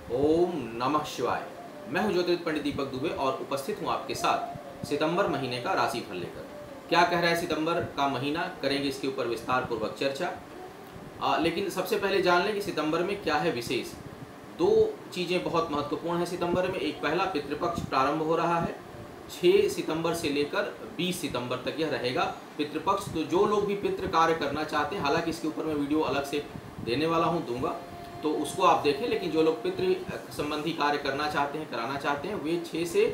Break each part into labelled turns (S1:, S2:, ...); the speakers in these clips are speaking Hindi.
S1: ओम नमः शिवाय। मैं हूं ज्योतिर्विद पंडित दीपक दुबे और उपस्थित हूं आपके साथ सितंबर महीने का राशिफल लेकर। क्या कह रहा है सितंबर का महीना, करेंगे इसके ऊपर विस्तार पूर्वक चर्चा। लेकिन सबसे पहले जान लें कि सितंबर में क्या है विशेष। दो चीज़ें बहुत महत्वपूर्ण हैं सितंबर में। एक, पहला पितृपक्ष प्रारंभ हो रहा है 6 सितंबर से लेकर 20 सितंबर तक यह रहेगा पितृपक्ष। तो जो लोग भी पितृ कार्य करना चाहते हैं, हालांकि इसके ऊपर मैं वीडियो अलग से देने वाला हूं, दूंगा, तो उसको आप देखें। लेकिन जो लोग पितृ संबंधी कार्य करना चाहते हैं, कराना चाहते हैं, वे 6 से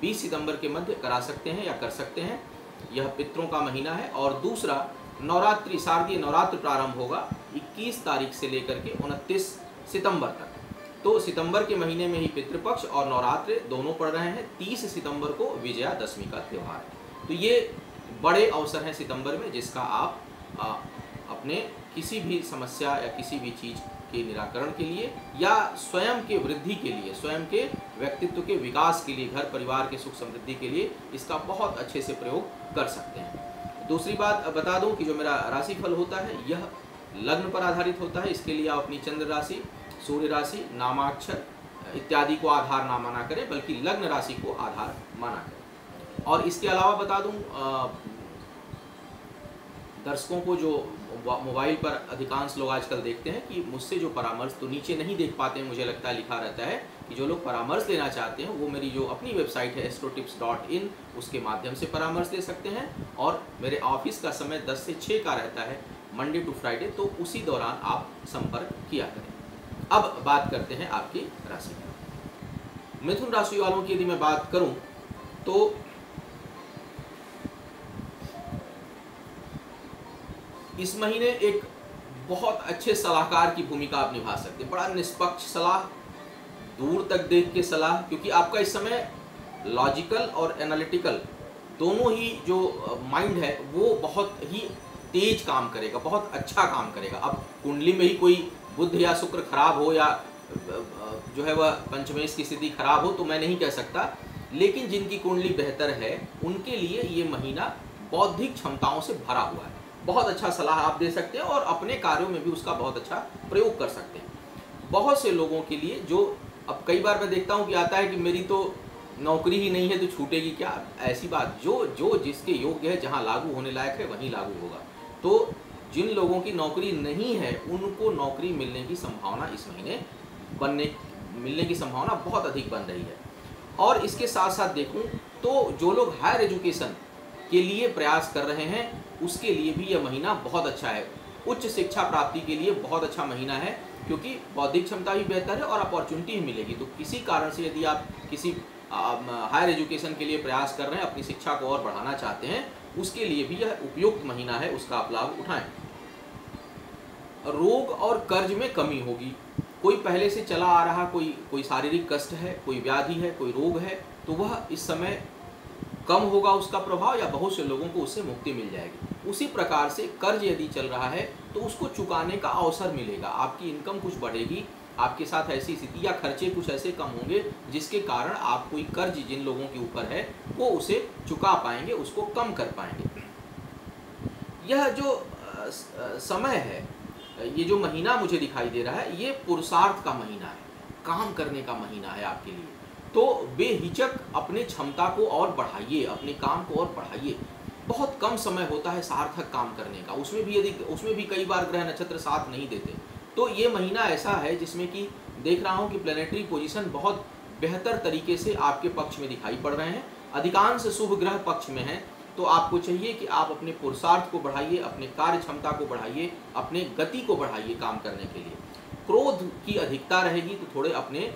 S1: 20 सितंबर के मध्य करा सकते हैं या कर सकते हैं। यह पितरों का महीना है। और दूसरा, नवरात्रि, शारदीय नवरात्र प्रारंभ होगा 21 तारीख से लेकर के 29 सितंबर तक। तो सितंबर के महीने में ही पितृपक्ष और नवरात्र दोनों पड़ रहे हैं। 30 सितंबर को विजयादशमी का त्यौहार है। तो ये बड़े अवसर हैं सितंबर में, जिसका आप अपने किसी भी समस्या या किसी भी चीज़ के निराकरण के लिए या स्वयं के वृद्धि के लिए, स्वयं के व्यक्तित्व के विकास के लिए, घर परिवार के सुख समृद्धि के लिए इसका बहुत अच्छे से प्रयोग कर सकते हैं। दूसरी बात बता दूं कि जो मेरा राशिफल होता है यह लग्न पर आधारित होता है। इसके लिए आप अपनी चंद्र राशि, सूर्य राशि, नामाक्षर इत्यादि को आधार ना माना करें, बल्कि लग्न राशि को आधार माना करें। और इसके अलावा बता दूं दर्शकों को, जो मोबाइल पर अधिकांश लोग आजकल देखते हैं, कि मुझसे जो परामर्श तो नीचे नहीं देख पाते हैं, मुझे लगता है लिखा रहता है कि जो लोग परामर्श लेना चाहते हैं वो मेरी जो अपनी वेबसाइट है astrotips.in उसके माध्यम से परामर्श ले सकते हैं। और मेरे ऑफिस का समय 10 से 6 का रहता है, मंडे टू फ्राइडे, तो उसी दौरान आप संपर्क किया करें। अब बात करते हैं आपकी राशि की। मिथुन राशि वालों की यदि मैं बात करूं तो इस महीने एक बहुत अच्छे सलाहकार की भूमिका आप निभा सकते हैं। बड़ा निष्पक्ष सलाह, दूर तक देख के सलाह, क्योंकि आपका इस समय लॉजिकल और एनालिटिकल दोनों ही जो माइंड है वो बहुत ही तेज काम करेगा, बहुत अच्छा काम करेगा। अब कुंडली में ही कोई बुध या शुक्र खराब हो या जो है वह पंचमेश की स्थिति खराब हो तो मैं नहीं कह सकता, लेकिन जिनकी कुंडली बेहतर है उनके लिए ये महीना बौद्धिक क्षमताओं से भरा हुआ है। बहुत अच्छा सलाह आप दे सकते हैं और अपने कार्यों में भी उसका बहुत अच्छा प्रयोग कर सकते हैं। बहुत से लोगों के लिए, जो अब कई बार मैं देखता हूं कि आता है कि मेरी तो नौकरी ही नहीं है तो छूटेगी क्या, ऐसी बात, जो जिसके योग्य है, जहां लागू होने लायक है वहीं लागू होगा। तो जिन लोगों की नौकरी नहीं है उनको नौकरी मिलने की संभावना इस महीने मिलने की संभावना बहुत अधिक बन रही है। और इसके साथ साथ देखूं तो जो लोग हायर एजुकेशन के लिए प्रयास कर रहे हैं उसके लिए भी यह महीना बहुत अच्छा है। उच्च शिक्षा प्राप्ति के लिए बहुत अच्छा महीना है, क्योंकि बौद्धिक क्षमता भी बेहतर है और अपॉर्चुनिटी भी मिलेगी। तो किसी कारण से यदि आप किसी हायर एजुकेशन के लिए प्रयास कर रहे हैं, अपनी शिक्षा को और बढ़ाना चाहते हैं, उसके लिए भी यह उपयुक्त महीना है, उसका आप लाभ उठाएं। रोग और कर्ज में कमी होगी। कोई पहले से चला आ रहा कोई शारीरिक कष्ट है, कोई व्याधि है, कोई रोग है, तो वह इस समय कम होगा उसका प्रभाव, या बहुत से लोगों को उससे मुक्ति मिल जाएगी। उसी प्रकार से कर्ज यदि चल रहा है तो उसको चुकाने का अवसर मिलेगा, आपकी इनकम कुछ बढ़ेगी, आपके साथ ऐसी स्थिति या खर्चे कुछ ऐसे कम होंगे जिसके कारण आप कोई कर्ज जिन लोगों के ऊपर है वो उसे चुका पाएंगे, उसको कम कर पाएंगे। यह जो समय है, ये जो महीना मुझे दिखाई दे रहा है, ये पुरुषार्थ का महीना है, काम करने का महीना है आपके लिए। तो बेहिचक अपने क्षमता को और बढ़ाइए, अपने काम को और बढ़ाइए। बहुत कम समय होता है सार्थक काम करने का, उसमें भी कई बार ग्रह नक्षत्र साथ नहीं देते। तो ये महीना ऐसा है जिसमें कि देख रहा हूँ कि प्लैनेटरी पोजीशन बहुत बेहतर तरीके से आपके पक्ष में दिखाई पड़ रहे हैं, अधिकांश शुभ ग्रह पक्ष में हैं। तो आपको चाहिए कि आप अपने पुरुषार्थ को बढ़ाइए, अपने कार्य क्षमता को बढ़ाइए, अपने गति को बढ़ाइए काम करने के लिए। क्रोध की अधिकता रहेगी तो थोड़े अपने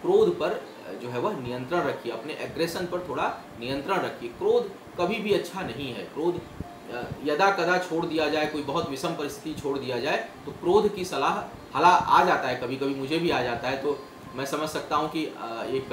S1: क्रोध पर जो है वह नियंत्रण रखिए, अपने एग्रेशन पर थोड़ा नियंत्रण रखिए। क्रोध कभी भी अच्छा नहीं है। क्रोध यदा कदा छोड़ दिया जाए, कोई बहुत विषम परिस्थिति छोड़ दिया जाए तो क्रोध की सलाह हला आ जाता है, कभी कभी मुझे भी आ जाता है। तो मैं समझ सकता हूँ कि एक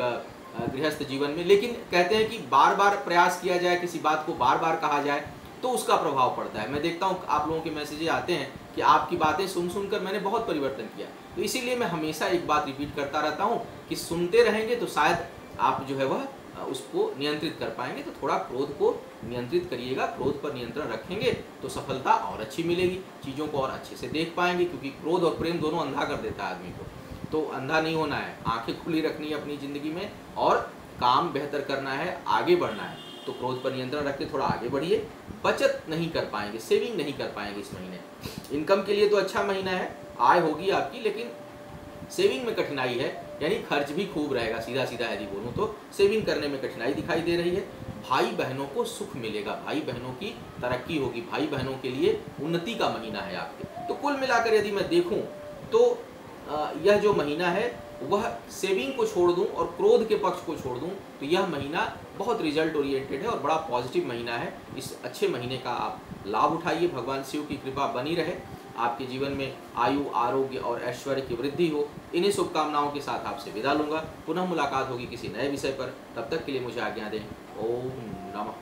S1: गृहस्थ जीवन में, लेकिन कहते हैं कि बार बार प्रयास किया जाए, किसी बात को बार बार कहा जाए तो उसका प्रभाव पड़ता है। मैं देखता हूँ आप लोगों के मैसेजेस आते हैं कि आपकी बातें सुन सुनकर मैंने बहुत परिवर्तन किया। तो इसीलिए मैं हमेशा एक बात रिपीट करता रहता हूँ कि सुनते रहेंगे तो शायद आप जो है वह उसको नियंत्रित कर पाएंगे। तो थोड़ा क्रोध को नियंत्रित करिएगा, क्रोध पर नियंत्रण रखेंगे तो सफलता और अच्छी मिलेगी, चीज़ों को और अच्छे से देख पाएंगे, क्योंकि क्रोध और प्रेम दोनों अंधा कर देता है आदमी को। तो अंधा नहीं होना है, आंखें खुली रखनी है अपनी ज़िंदगी में और काम बेहतर करना है, आगे बढ़ना है। तो क्रोध पर नियंत्रण रख के थोड़ा आगे बढ़िए। बचत नहीं कर पाएंगे, सेविंग नहीं कर पाएंगे इस महीने। इनकम के लिए तो अच्छा महीना है, आय होगी आपकी, लेकिन सेविंग में कठिनाई है, यानी खर्च भी खूब रहेगा। सीधा सीधा यदि बोलूँ तो सेविंग करने में कठिनाई दिखाई दे रही है। भाई बहनों को सुख मिलेगा, भाई बहनों की तरक्की होगी, भाई बहनों के लिए उन्नति का महीना है आपके। तो कुल मिलाकर यदि मैं देखूं तो यह जो महीना है वह सेविंग को छोड़ दूं और क्रोध के पक्ष को छोड़ दूं तो यह महीना बहुत रिजल्ट ओरिएंटेड है और बड़ा पॉजिटिव महीना है। इस अच्छे महीने का आप लाभ उठाइए। भगवान शिव की कृपा बनी रहे, आपके जीवन में आयु, आरोग्य और ऐश्वर्य की वृद्धि हो। इन्हीं शुभकामनाओं के साथ आपसे विदा लूंगा। पुनः मुलाकात होगी किसी नए विषय पर। तब तक के लिए मुझे आज्ञा दें। ओम नमः।